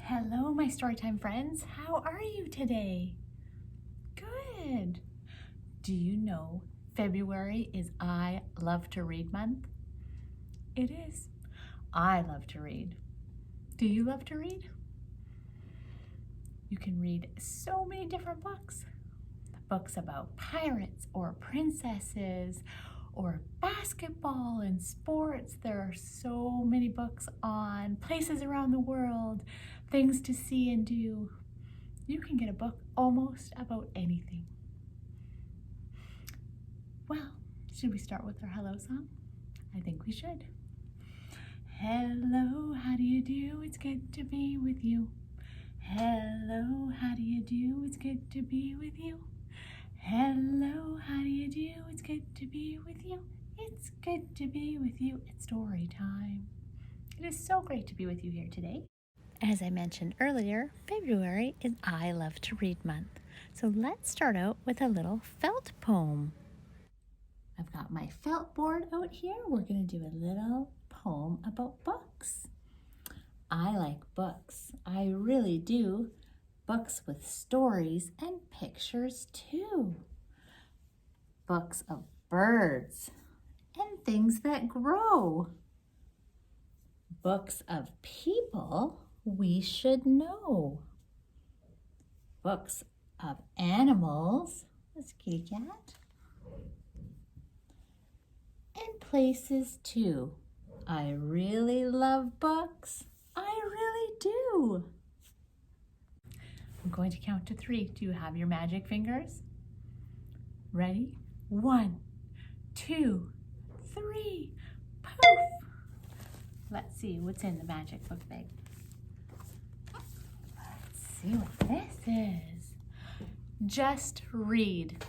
Hello, my Storytime friends. How are you today? Good. Do you know February is I Love to Read month? It is. I love to read. Do you love to read? You can read so many different books. Books about pirates or princesses or basketball and sports. There are so many books on places around the world, things to see and do. You can get a book almost about anything. Well, should we start with our hello song? I think we should. Hello, how do you do? It's good to be with you. Hello, how do you do? It's good to be with you. Hello, how do you do? It's good to be with you. It's good to be with you. It's story time. It is so great to be with you here today. As I mentioned earlier, February is I Love to Read month. So let's start out with a little felt poem. I've got my felt board out here. We're going to do a little poem about books. I like books. I really do. Books with stories and pictures too. Books of birds and things that grow. Books of people we should know. Books of animals. That's kitty cat. And places too. I really love books. I really do. I'm going to count to 3. Do you have your magic fingers? Ready? 1, 2, 3. Poof! Let's see what's in the magic book bag. Let's see what this is. Just read.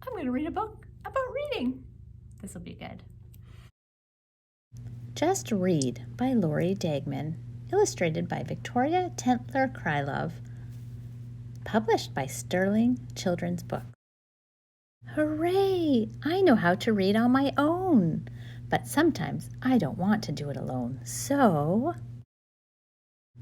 I'm going to read a book about reading. This will be good. Just Read by Lori Dagman, illustrated by Victoria Tentler-Krylov, published by Sterling Children's Books. Hooray! I know how to read on my own, but sometimes I don't want to do it alone, so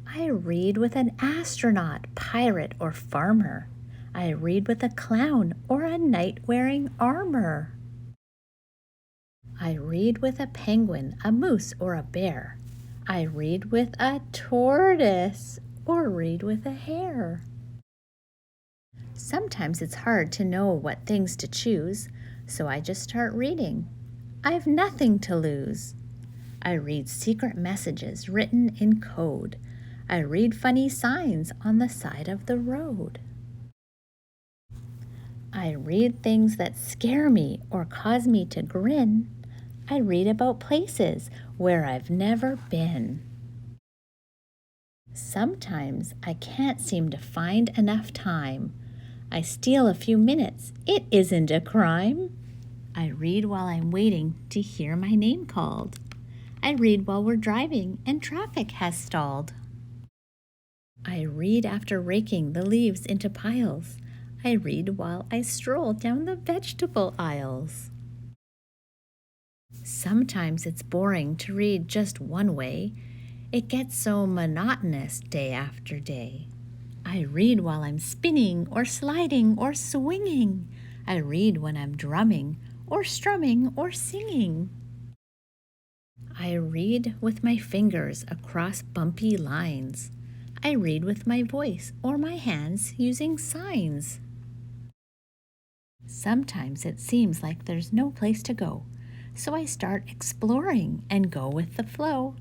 I read with an astronaut, pirate, or farmer. I read with a clown or a knight wearing armor. I read with a penguin, a moose, or a bear. I read with a tortoise or read with a hare. Sometimes it's hard to know what things to choose, so I just start reading. I've nothing to lose. I read secret messages written in code. I read funny signs on the side of the road. I read things that scare me or cause me to grin. I read about places where I've never been. Sometimes I can't seem to find enough time. I steal a few minutes. It isn't a crime. I read while I'm waiting to hear my name called. I read while we're driving and traffic has stalled. I read after raking the leaves into piles. I read while I stroll down the vegetable aisles. Sometimes it's boring to read just one way. It gets so monotonous day after day. I read while I'm spinning or sliding or swinging. I read when I'm drumming or strumming or singing. I read with my fingers across bumpy lines. I read with my voice or my hands using signs. Sometimes it seems like there's no place to go, so I start exploring and go with the flow.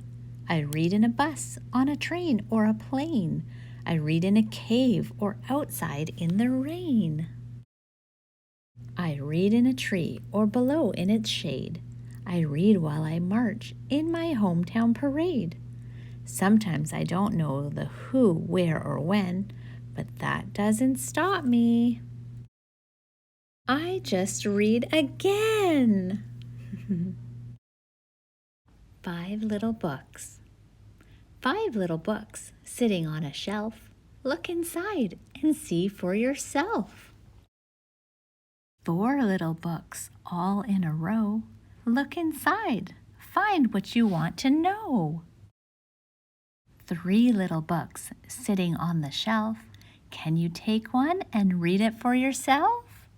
I read in a bus, on a train, or a plane. I read in a cave or outside in the rain. I read in a tree or below in its shade. I read while I march in my hometown parade. Sometimes I don't know the who, where, or when, but that doesn't stop me. I just read again. 5 little books. 5 little books sitting on a shelf. Look inside and see for yourself. 4 little books all in a row. Look inside. Find what you want to know. 3 little books sitting on the shelf. Can you take one and read it for yourself?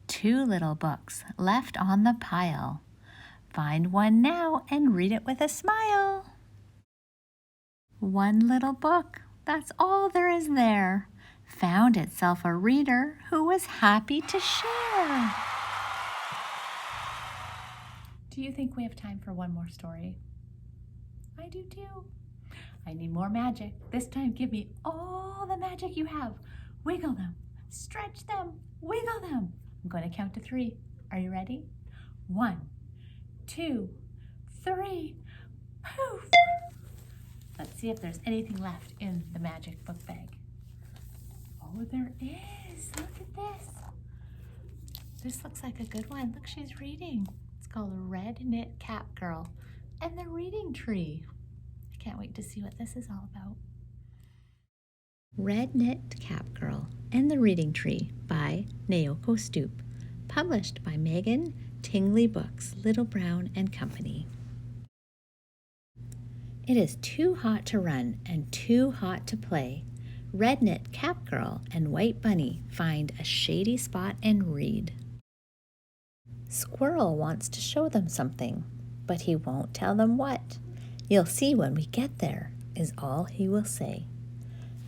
2 little books left on the pile. Find one now and read it with a smile. 1 little book, that's all there is there, found itself a reader who was happy to share. Do you think we have time for one more story? I do too. I need more magic. This time give me all the magic you have. Wiggle them, stretch them, wiggle them. I'm going to count to 3. Are you ready? 1, 2, 3. Poof! Let's see if there's anything left in the magic book bag. Oh, there is. Look at this. This looks like a good one. Look, she's reading. It's called Red Knit Cap Girl and the Reading Tree. I can't wait to see what this is all about. Red Knit Cap Girl and the Reading Tree by Naoko Stoop. Published by Megan Tingley Books, Little Brown and Company. It is too hot to run and too hot to play. Red Knit Cap Girl and White Bunny find a shady spot and read. Squirrel wants to show them something, but he won't tell them what. You'll see when we get there, is all he will say.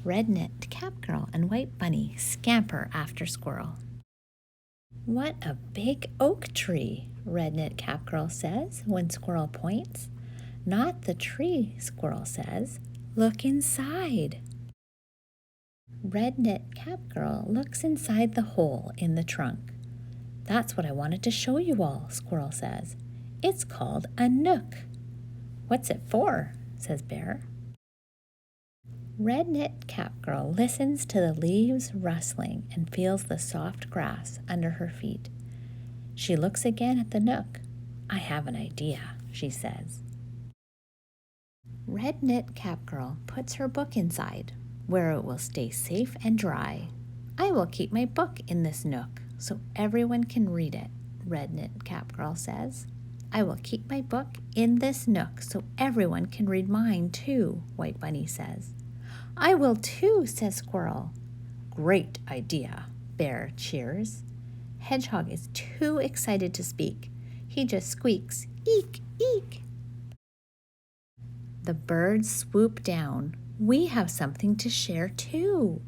Red Knit Cap Girl and White Bunny scamper after Squirrel. What a big oak tree, Red Knit Cap Girl says when Squirrel points. Not the tree, Squirrel says. Look inside. Red Knit Cap Girl looks inside the hole in the trunk. That's what I wanted to show you all, Squirrel says. It's called a nook. What's it for? Says Bear. Red Knit Cap Girl listens to the leaves rustling and feels the soft grass under her feet. She looks again at the nook. I have an idea, she says. Red Knit Cap Girl puts her book inside, where it will stay safe and dry. I will keep my book in this nook so everyone can read it, Red Knit Cap Girl says. I will keep my book in this nook so everyone can read mine too, White Bunny says. I will too, says Squirrel. Great idea, Bear cheers. Hedgehog is too excited to speak. He just squeaks, eek, eek. The birds swoop down. We have something to share too.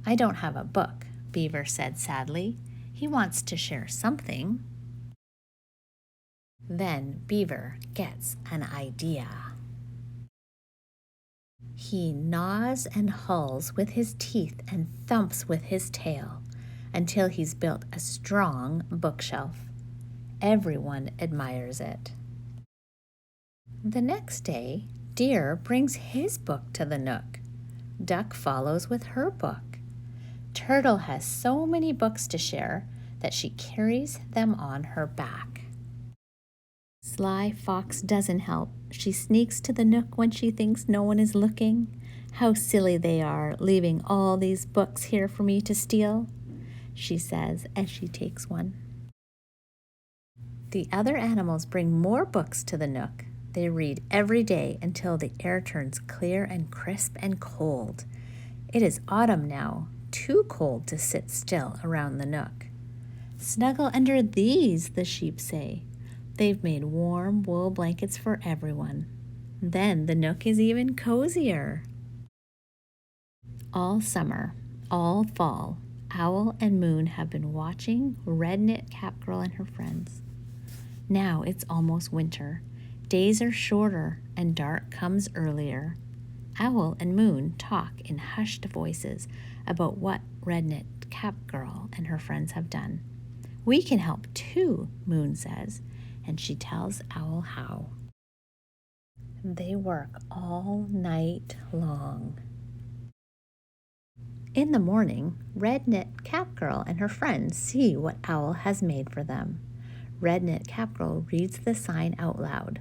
I don't have a book, Beaver said sadly. He wants to share something. Then Beaver gets an idea. He gnaws and hulls with his teeth and thumps with his tail until he's built a strong bookshelf. Everyone admires it. The next day, Deer brings his book to the nook. Duck follows with her book. Turtle has so many books to share that she carries them on her back. Sly Fox doesn't help. She sneaks to the nook when she thinks no one is looking. How silly they are, leaving all these books here for me to steal, she says as she takes one. The other animals bring more books to the nook. They read every day until the air turns clear and crisp and cold. It is autumn now, too cold to sit still around the nook. Snuggle under these, the sheep say. They've made warm wool blankets for everyone. Then the nook is even cozier. All summer, all fall, Owl and Moon have been watching Red Knit Cap Girl and her friends. Now it's almost winter. Days are shorter and dark comes earlier. Owl and Moon talk in hushed voices about what Red Knit Cap Girl and her friends have done. We can help too, Moon says, and she tells Owl how. They work all night long. In the morning, Red Knit Cap Girl and her friends see what Owl has made for them. Red Knit Cap Girl reads the sign out loud.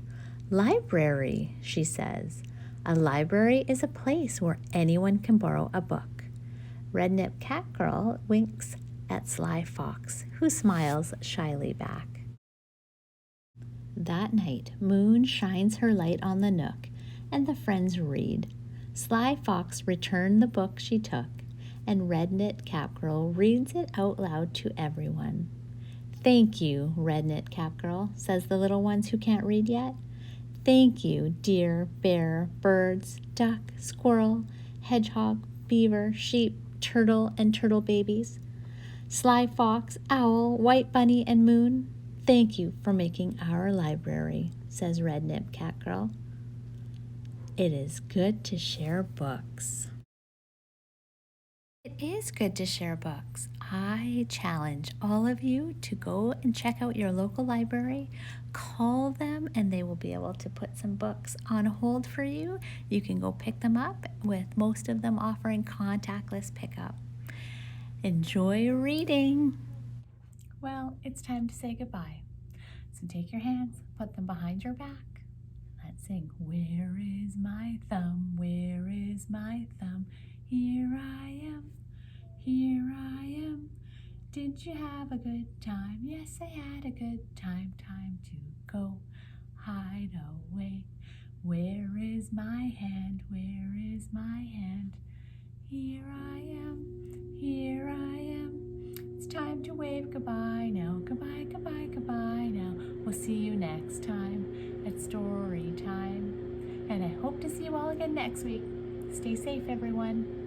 Library, she says. A library is a place where anyone can borrow a book. Red Knit Cap Girl winks at Sly Fox, who smiles shyly back. That night, Moon shines her light on the nook and the friends read. Sly Fox returned the book she took, and Red Knit Cap Girl reads it out loud to everyone. Thank you, Red Knit Cap Girl, says the little ones who can't read yet. Thank you, deer, bear, birds, duck, squirrel, hedgehog, beaver, sheep, turtle, and turtle babies. Sly Fox, Owl, White Bunny, and Moon, thank you for making our library, says Red Knit Cat Girl. It is good to share books. It is good to share books. I challenge all of you to go and check out your local library, call them, and they will be able to put some books on hold for you. You can go pick them up, with most of them offering contactless pickup. Enjoy reading. Well, it's time to say goodbye. So take your hands, put them behind your back. Let's sing. Where is my thumb? Where is my thumb? Here I am. Here I am. Did you have a good time? Yes, I had a good time. Time to go hide away. Where is my hand? Where is my hand? Here I am. Here I am. It's time to wave goodbye now. Goodbye, goodbye, goodbye now. We'll see you next time at Storytime. And I hope to see you all again next week. Stay safe, everyone.